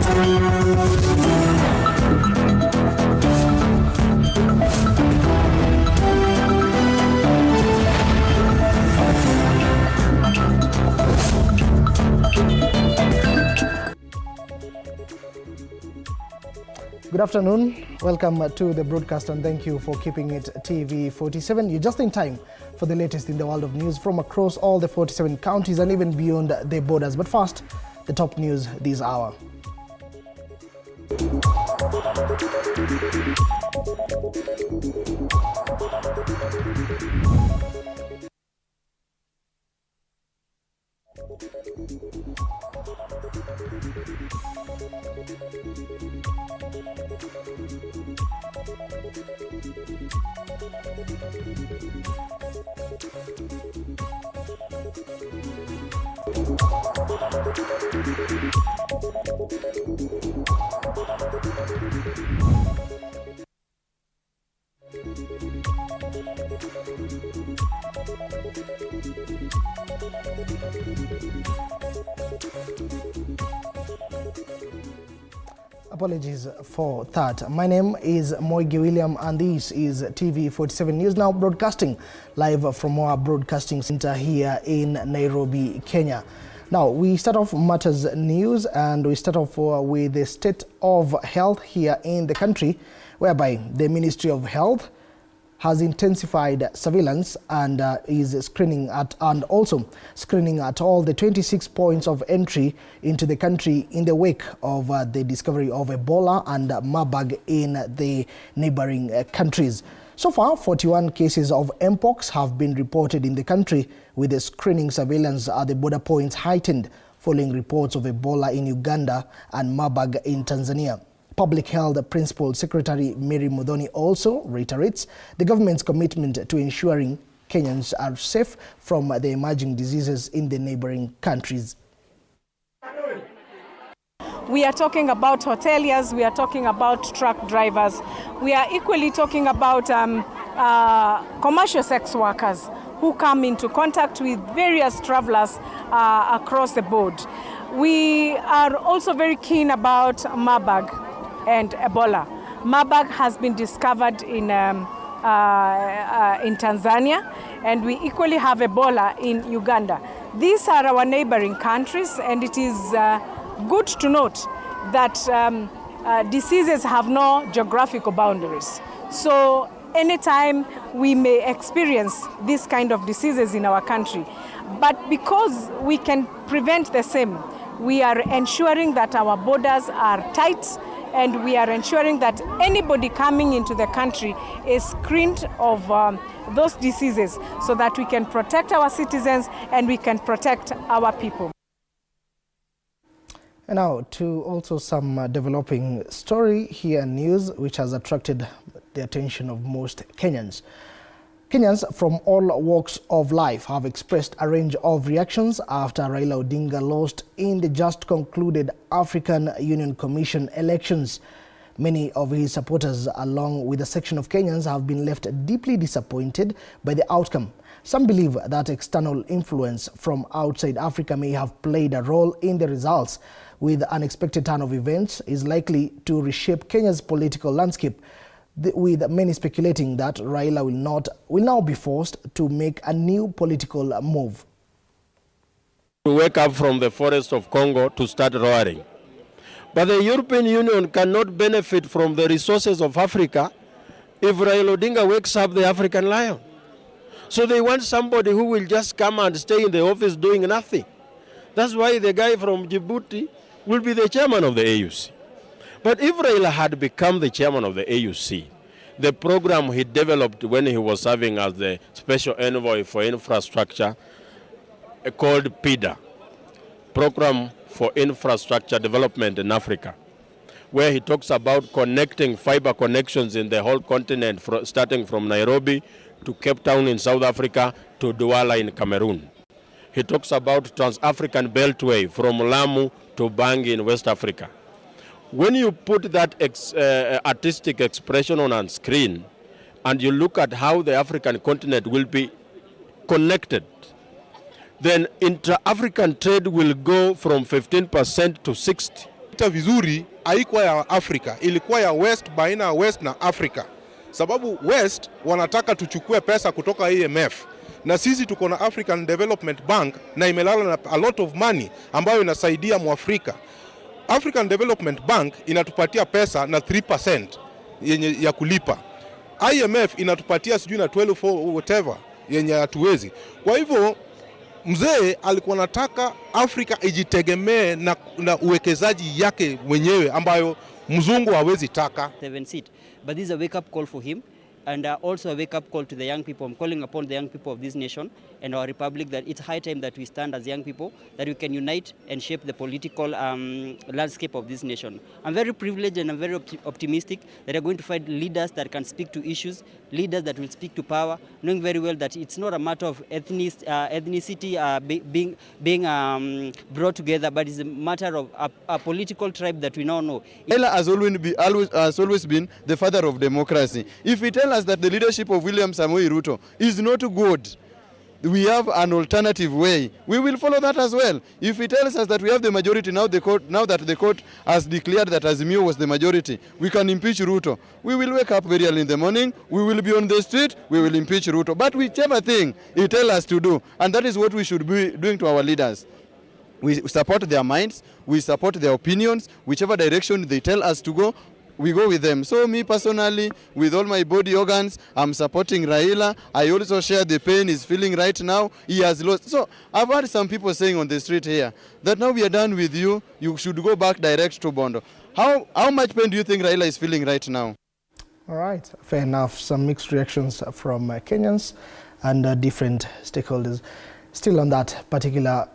Good afternoon. Welcome to the broadcast and thank you for keeping it TV47. You're just in time for the latest in the world of news from across all the 47 counties and even beyond the borders. But first, the top news this hour. Apologies for that. My name is Moige William and this is TV47 News Now, broadcasting live from our broadcasting center here in Nairobi, Kenya. Now, we start off matters news and we start off with the state of health here in the country, whereby the Ministry of Health has intensified surveillance and is screening at all the 26 points of entry into the country in the wake of the discovery of Ebola and Marburg in the neighboring countries. So far, 41 cases of Mpox have been reported in the country, with the screening surveillance at the border points heightened following reports of Ebola in Uganda and Marburg in Tanzania. Public Health Principal Secretary Mary Muthoni also reiterates the government's commitment to ensuring Kenyans are safe from the emerging diseases in the neighboring countries. We are talking about hoteliers, we are talking about truck drivers, we are equally talking about commercial sex workers who come into contact with various travelers across the board. We are also very keen about Marburg and Ebola. Marburg has been discovered in Tanzania, and we equally have Ebola in Uganda. These are our neighboring countries, and it is good to note that diseases have no geographical boundaries. So anytime we may experience this kind of diseases in our country, but because we can prevent the same, we are ensuring that our borders are tight, and we are ensuring that anybody coming into the country is screened of those diseases so that we can protect our citizens and we can protect our people. And now to also some developing story here in news which has attracted the attention of most Kenyans. Kenyans from all walks of life have expressed a range of reactions after Raila Odinga lost in the just concluded African Union Commission elections. Many of his supporters, along with a section of Kenyans, have been left deeply disappointed by the outcome. Some believe that external influence from outside Africa may have played a role in the results, with unexpected turn of events is likely to reshape Kenya's political landscape, with many speculating that Raila will now be forced to make a new political move. To wake up from the forest of Congo to start roaring. But the European Union cannot benefit from the resources of Africa if Raila Odinga wakes up the African lion. So they want somebody who will just come and stay in the office doing nothing. That's why the guy from Djibouti will be the chairman of the AUC. But if Raila had become the chairman of the AUC, the program he developed when he was serving as the Special Envoy for Infrastructure, called PIDA, Program for Infrastructure Development in Africa, where he talks about connecting fiber connections in the whole continent, starting from Nairobi to Cape Town in South Africa to Douala in Cameroon. He talks about Trans-African Beltway from Lamu to Bangui in West Africa. When you put that artistic expression on screen and you look at how the African continent will be connected, then intra-African trade will go from 15% to 60%. vita vizuri haikuwa ya Afrika, ilikuwa ya West, baina ya West na Afrika. Sababu West wanataka tuchukue pesa kutoka IMF. Na sisi tuko na African Development Bank na imelala na a lot of money ambayo inasaidia Mwafrika. African Development Bank inatupatia pesa na 3% yenye ya kulipa. IMF inatupatia sijui na 12 whatever yenye hatuwezi. Kwa hivyo mzee alikuwa anataka Afrika ijitegemee na uwekezaji yake mwenyewe ambayo mzungu hawezi taka. 7 seat. But this is a wake-up call for him, and also a wake-up call to the young people. I'm calling upon the young people of this nation and our republic that it's high time that we stand as young people, that we can unite and shape the political landscape of this nation. I'm very privileged and I'm very optimistic that we're going to find leaders that can speak to issues, leaders that will speak to power, knowing very well that it's not a matter of ethnicity being brought together, but it's a matter of a political tribe that we now know. Raila has always been the father of democracy. If we tell us that the leadership of William Samoei Ruto is not good, we have an alternative way, we will follow that as well. If he tells us that we have the majority now, that the court has declared that Azimio was the majority, we can impeach Ruto, we will wake up very early in the morning, we will be on the street, we will impeach Ruto. But whichever thing he tells us to do, and that is what we should be doing to our leaders. We support their minds, we support their opinions, whichever direction they tell us to go, we go with them. So me personally, with all my body organs, I'm supporting Raila. I also share the pain he's feeling right now. He has lost. So I've heard some people saying on the street here that now we are done with you, you should go back direct to Bondo. How much pain do you think Raila is feeling right now? All right, fair enough. Some mixed reactions from Kenyans and different stakeholders. Still on that particular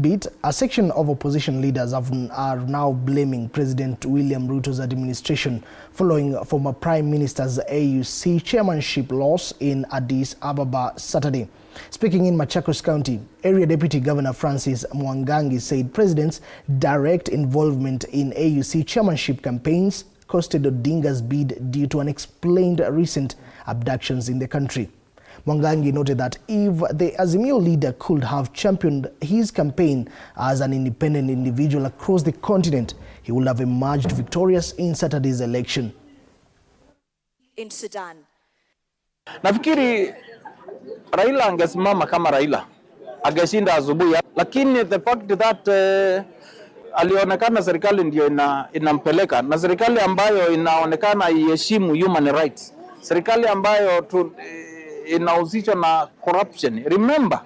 bit, a section of opposition leaders are now blaming President William Ruto's administration following former Prime Minister's AUC chairmanship loss in Addis Ababa Saturday. Speaking in Machakos County, Area Deputy Governor Francis Mwangangi said President's direct involvement in AUC chairmanship campaigns costed Odinga's bid due to unexplained recent abductions in the country. Mwangangi noted that if the Azimio leader could have championed his campaign as an independent individual across the continent, he would have emerged victorious in Saturday's election. In Sudan. Nafikiri Raila angesimama kama Raila, angeshinda asubuhi, lakini the fact that alionekana serikali ndio inampeleka, na serikali ambayo inaonekana iheshimu human rights, serikali ambayo inahusishwa na corruption. Remember,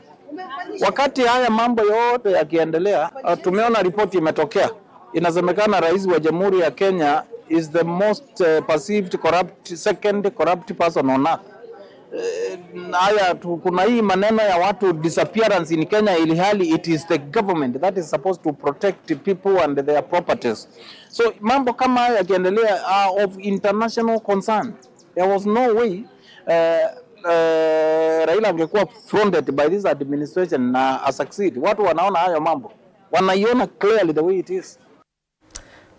wakati haya mambo yote yakiendelea, tumeona ripoti imetokea, inasemekana rais wa Jamhuri ya Kenya is the most perceived second corrupt person on earth. Haya kuna hii maneno ya watu disappearance in Kenya, ili hali it is the government that is supposed to protect people and their properties. So mambo kama haya yakiendelea are of international concern. There was no way Raila angekuwa fronted by this administration na succeed. Watu wanaona hayo mambo, wanaiona clearly the way it is.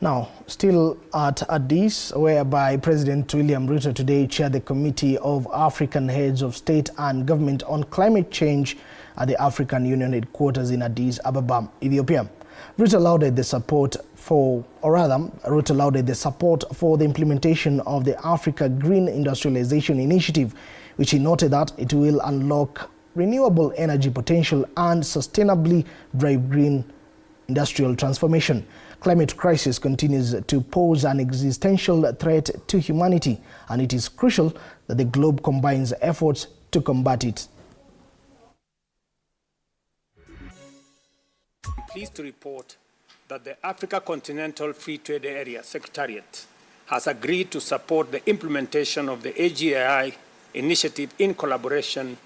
Now, still at Addis, whereby President William Ruto today chaired the Committee of African Heads of State and Government on Climate Change at the African Union headquarters in Addis Ababa, Ethiopia. Ruto lauded the support for the implementation of the Africa Green Industrialization Initiative, which he noted that it will unlock renewable energy potential and sustainably drive green industrial transformation. Climate crisis continues to pose an existential threat to humanity, and it is crucial that the globe combines efforts to combat it. I'm pleased to report that the Africa Continental Free Trade Area Secretariat has agreed to support the implementation of the AGI initiative in collaboration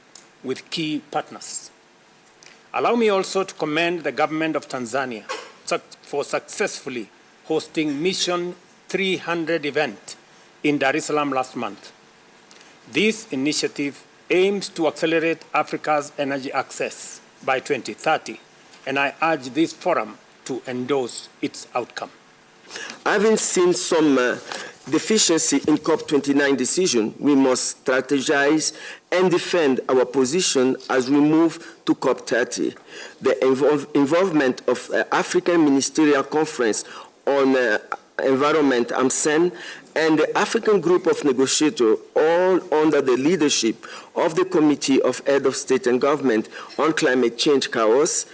with key partners. Allow me also to commend the government of Tanzania for successfully hosting Mission 300 event in Dar es Salaam last month. This initiative aims to accelerate Africa's energy access by 2030, and I urge this forum to endorse its outcome. Having seen some deficiency in COP29 decision, we must strategize and defend our position as we move to COP30. The involvement of African Ministerial Conference on Environment, AMSEN, and the African Group of Negotiators, all under the leadership of the Committee of Head of State and Government on Climate Change, CHAOS,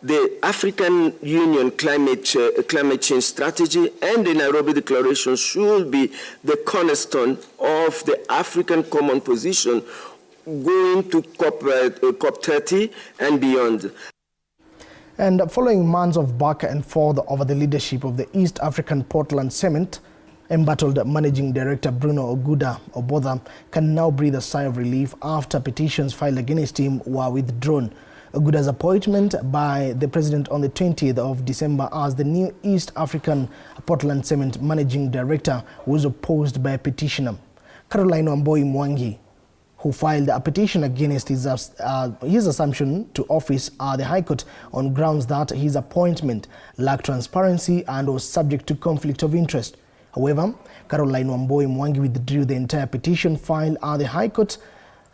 the African Union Climate Change Strategy, and the Nairobi Declaration should be the cornerstone of the African Common Position going to COP30 and beyond. And following months of back and forth over the leadership of the East African Portland Cement, embattled Managing Director Bruno Obotha can now breathe a sigh of relief after petitions filed against him were withdrawn. Oguda's appointment by the President on the 20th of December as the new East African Portland Cement Managing Director was opposed by a petitioner, Caroline Mwangi, who filed a petition against his assumption to office at the High Court on grounds that his appointment lacked transparency and was subject to conflict of interest. However, Caroline Mwangi withdrew the entire petition filed at the High Court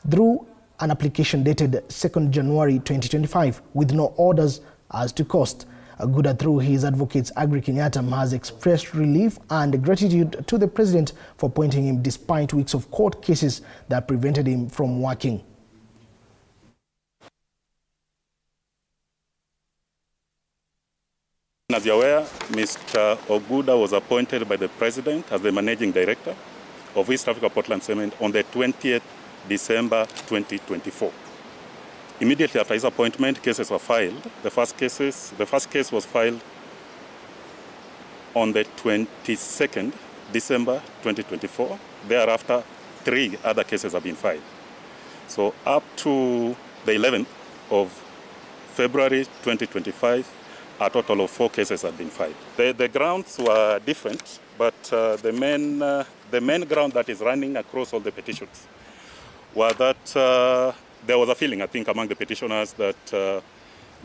through an application dated 2nd January 2025 with no orders as to cost. Oguda, through his advocates Agri Kenyatta, has expressed relief and gratitude to the President for appointing him despite weeks of court cases that prevented him from working. As you're aware, Mr. Oguda was appointed by the President as the Managing Director of East Africa Portland Cement on the 20th December 2024. Immediately after his appointment, cases were filed. The first case was filed on the 22nd December 2024. Thereafter, 3 other cases have been filed. So up to the 11th of February 2025, a total of 4 cases have been filed. The grounds were different, but the main ground that is running across all the petitions were that there was a feeling, I think, among the petitioners that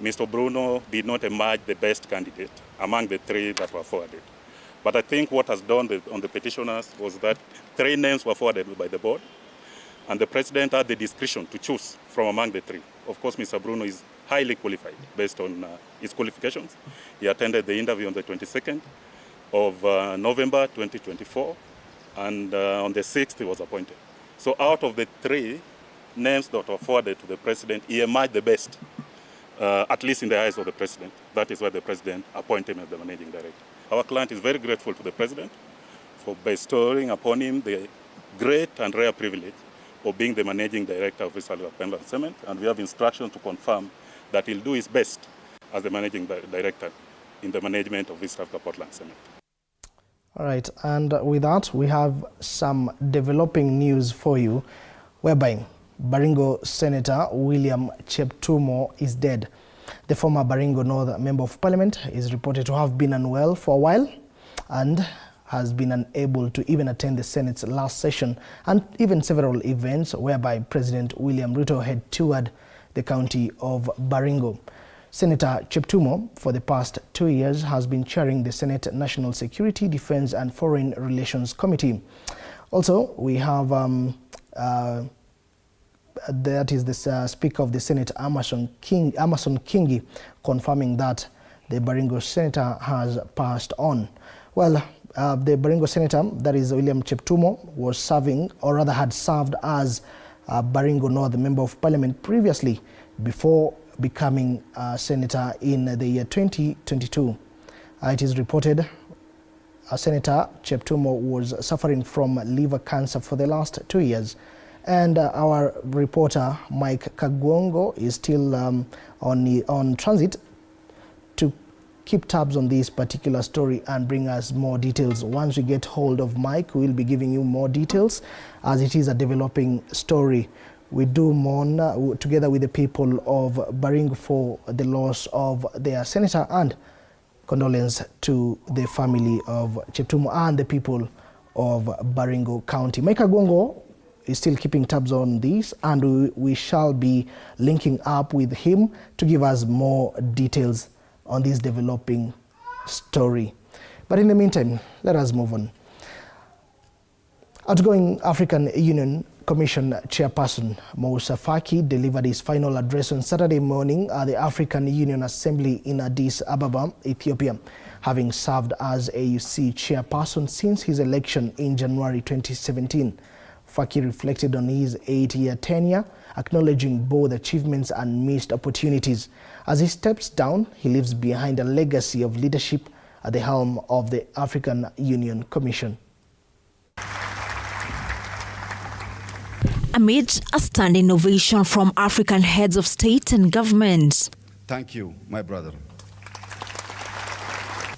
Mr. Bruno did not emerge the best candidate among the 3 that were forwarded. But I think what has done on the petitioners was that 3 names were forwarded by the board, and the President had the discretion to choose from among the 3. Of course, Mr. Bruno is highly qualified based on his qualifications. He attended the interview on the 22nd of November 2024, and on the 6th he was appointed. So out of the 3 names that were forwarded to the President, he emerged the best, at least in the eyes of the President. That is why the President appointed him as the Managing Director. Our client is very grateful to the President for bestowing upon him the great and rare privilege of being the Managing Director of East Africa Portland Cement, and we have instructions to confirm that he'll do his best as the Managing Director in the management of East Africa Portland Cement. All right, and with that, we have some developing news for you, whereby Baringo Senator William Cheptumo is dead. The former Baringo North Member of Parliament is reported to have been unwell for a while and has been unable to even attend the Senate's last session and even several events whereby President William Ruto had toured the county of Baringo. Senator Cheptumo, for the past 2 years, has been chairing the Senate National Security, Defense and Foreign Relations Committee. Also, we have that is the Speaker of the Senate, Amason Kingi, confirming that the Baringo Senator has passed on. Well, the Baringo Senator, that is William Cheptumo, was serving, or rather had served as Baringo North Member of Parliament previously before becoming a Senator in the year 2022. It is reported Senator Cheptumo was suffering from liver cancer for the last 2 years. And our reporter, Mike Kagwongo, is still on transit to keep tabs on this particular story and bring us more details. Once we get hold of Mike, we'll be giving you more details as it is a developing story. We do mourn together with the people of Baringo for the loss of their senator, and condolence to the family of Cheptumo and the people of Baringo County. Mike Kagwongo is still keeping tabs on this, and we shall be linking up with him to give us more details on this developing story. But in the meantime, let us move on. Outgoing African Union Commission Chairperson Moussa Faki delivered his final address on Saturday morning at the African Union Assembly in Addis Ababa, Ethiopia. having served as AUC chairperson since his election in January 2017. Faki reflected on his 8-year tenure, acknowledging both achievements and missed opportunities. As he steps down, he leaves behind a legacy of leadership at the helm of the African Union Commission. Amid a standing ovation from African heads of state and government. Thank you, my brother.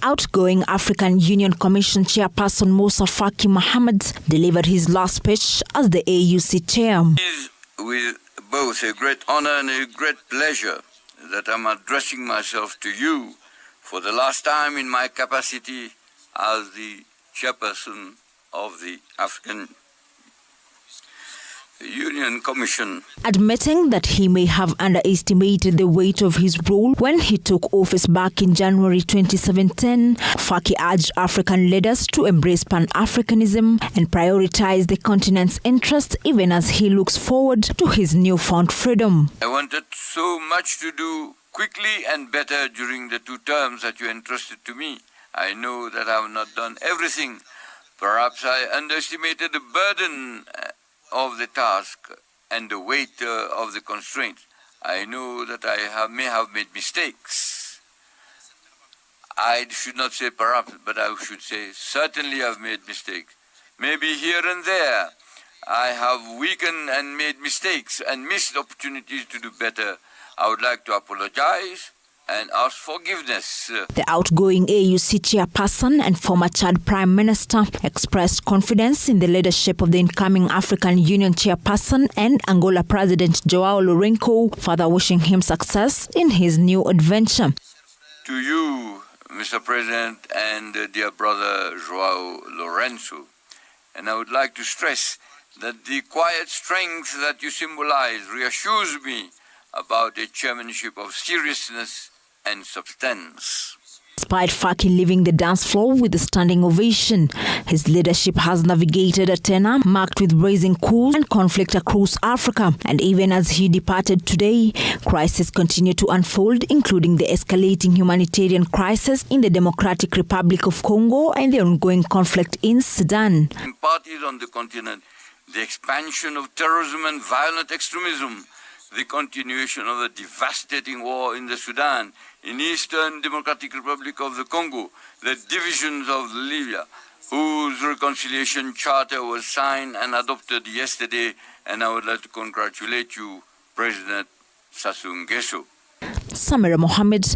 Outgoing African Union Commission chairperson Musa Faki Mohammed delivered his last speech as the AUC chair. It is with both a great honor and a great pleasure that I'm addressing myself to you for the last time in my capacity as the chairperson of the African Union Commission. Admitting that he may have underestimated the weight of his role when he took office back in January 2017, Faki urged African leaders to embrace Pan-Africanism and prioritize the continent's interests even as he looks forward to his newfound freedom. I wanted so much to do quickly and better during the 2 terms that you entrusted to me. I know that I have not done everything. Perhaps I underestimated the burden of the task and the weight of the constraints. I know that I may have made mistakes. I should not say perhaps, but I should say certainly I've made mistakes. Maybe here and there I have weakened and made mistakes and missed opportunities to do better. I would like to apologize and ask forgiveness. The outgoing AUC chairperson and former Chad Prime Minister expressed confidence in the leadership of the incoming African Union chairperson and Angola President Joao Lourenço, further wishing him success in his new adventure. To you, Mr. President, and dear brother Joao Lourenço, and I would like to stress that the quiet strength that you symbolize reassures me about a chairmanship of seriousness and substance. Despite Faki leaving the dance floor with a standing ovation, his leadership has navigated a tenor marked with brazen coups and conflict across Africa. And even as he departed today, crises continue to unfold, including the escalating humanitarian crisis in the Democratic Republic of Congo and the ongoing conflict in Sudan. In parties on the continent, the expansion of terrorism and violent extremism, the continuation of the devastating war in the Sudan, in Eastern Democratic Republic of the Congo, the divisions of Libya, whose reconciliation charter was signed and adopted yesterday, and I would like to congratulate you, President Sassou Nguesso. Samira Mohammed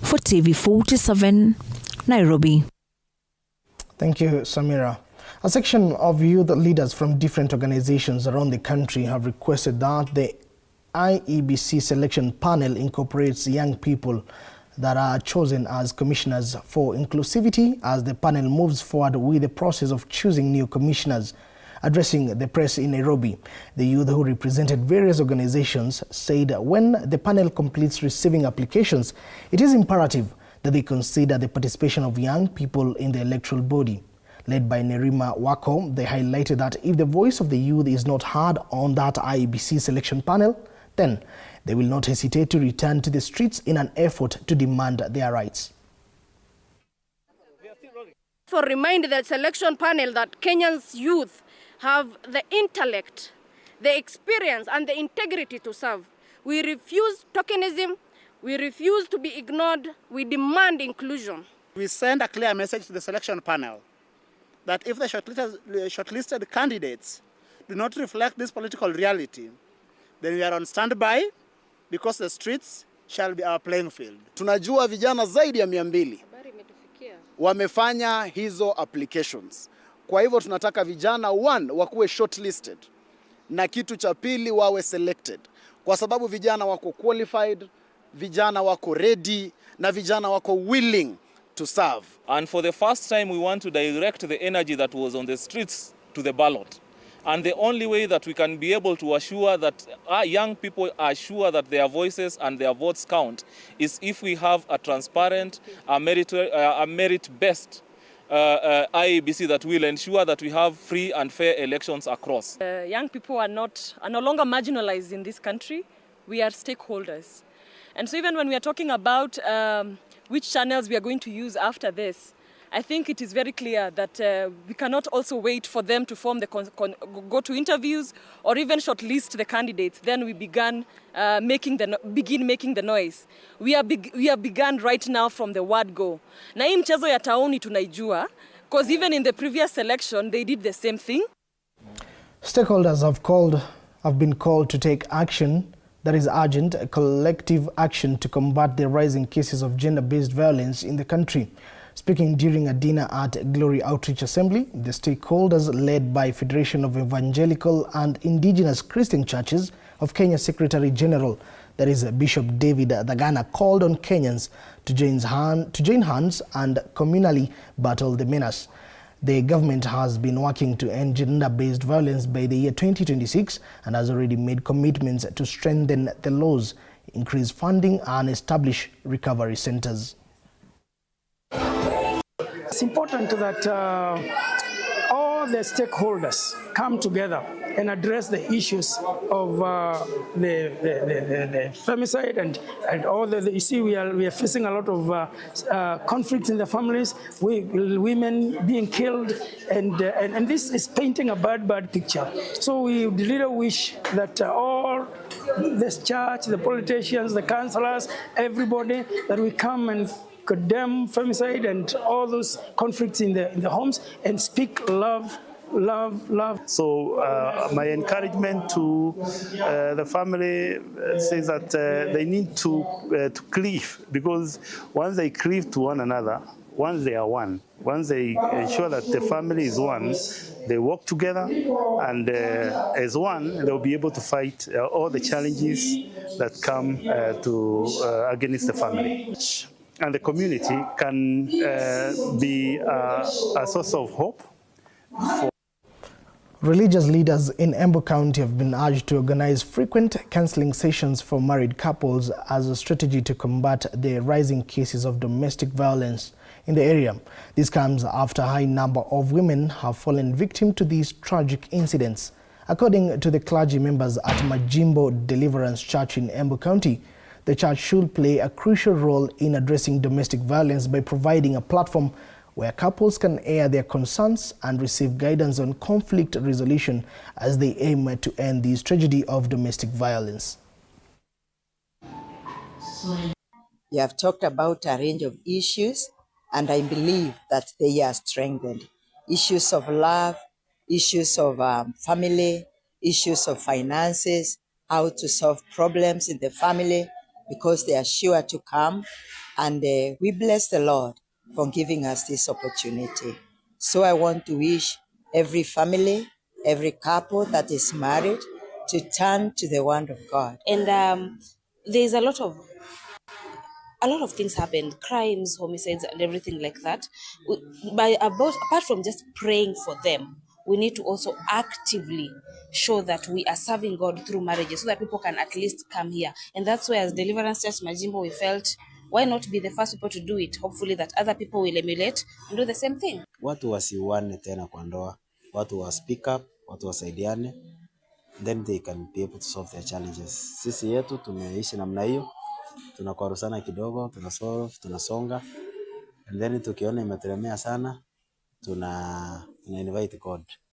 for TV47, Nairobi. Thank you, Samira. A section of youth leaders from different organizations around the country have requested that the IEBC selection panel incorporates young people that are chosen as commissioners for inclusivity as the panel moves forward with the process of choosing new commissioners. Addressing the press in Nairobi, the youth who represented various organizations said when the panel completes receiving applications, it is imperative that they consider the participation of young people in the electoral body. Led by Nerima Wako, they highlighted that if the voice of the youth is not heard on that IEBC selection panel, then they will not hesitate to return to the streets in an effort to demand their rights. For remind the selection panel that Kenya's youth have the intellect, the experience and the integrity to serve. We refuse tokenism, we refuse to be ignored, we demand inclusion. We send a clear message to the selection panel that if the shortlisted candidates do not reflect this political reality, then we are on standby because the streets shall be our playing field. Tunajua vijana zaidi ya 200 wamefanya hizo applications. Kwa hivyo tunataka vijana 1 wakuwe shortlisted na kitu cha pili wawe selected. Kwa sababu vijana wako qualified, vijana wako ready na vijana wako willing to serve. And for the first time we want to direct the energy that was on the streets to the ballot. And the only way that we can be able to assure that our young people are sure that their voices and their votes count is if we have a transparent, a merit-based IEBC that will ensure that we have free and fair elections across. Young people are no longer marginalized in this country. We are stakeholders. And so even when we are talking about which channels we are going to use after this, I think it is very clear that we cannot also wait for them to form go to interviews or even shortlist the candidates. Then we begin making the noise. We have begun right now from the word go. Na hii mchezo ya tauni tunaijua, because even in the previous election they did the same thing. Stakeholders have been called to take action that is urgent, collective action to combat the rising cases of gender-based violence in the country. Speaking during a dinner at Glory Outreach Assembly, the stakeholders led by Federation of Evangelical and Indigenous Christian Churches of Kenya Secretary General, that is Bishop David Dagana, called on Kenyans to join hands and communally battle the menace. The government has been working to end gender-based violence by the year 2026 and has already made commitments to strengthen the laws, increase funding and establish recovery centers. It's important that all the stakeholders come together and address the issues of the femicide and all the. You see, we are facing a lot of conflicts in the families, women being killed, and this is painting a bad picture. So we really wish that all this church, the politicians, the councillors, everybody, that we come and condemn femicide and all those conflicts in the homes and speak love. So my encouragement to the family says that they need to cleave, because once they cleave to one another, once they are one, once they ensure that the family is one, they work together, and as one, they'll be able to fight all the challenges that come against the family. And the community can be a source of hope. Religious leaders in Embu County have been urged to organize frequent counseling sessions for married couples as a strategy to combat the rising cases of domestic violence in the area. This comes after a high number of women have fallen victim to these tragic incidents. According to the clergy members at Majimbo Deliverance Church in Embu County, the church should play a crucial role in addressing domestic violence by providing a platform where couples can air their concerns and receive guidance on conflict resolution as they aim to end this tragedy of domestic violence. You have talked about a range of issues, and I believe that they are strengthened. Issues of love, issues of family, issues of finances, how to solve problems in the family, because they are sure to come, and we bless the Lord for giving us this opportunity. So I want to wish every family, every couple that is married to turn to the word of God. And there's a lot of things happen, crimes, homicides, and everything like that. Apart from just praying for them, we need to also actively show that we are serving God through marriages so that people can at least come here. And that's why as Deliverance Church Majimbo, we felt, why not be the first people to do it? Hopefully that other people will emulate and do the same thing. Watu wasiuane tena kwa ndoa, watu wa speak up, watu wasaidiane, then they can be able to solve their challenges. Sisi yetu tumeishi namna hiyo, tunakwarusana kidogo, tunasolve, tunasonga, and then tukiona imeteremea sana, tuna invite God.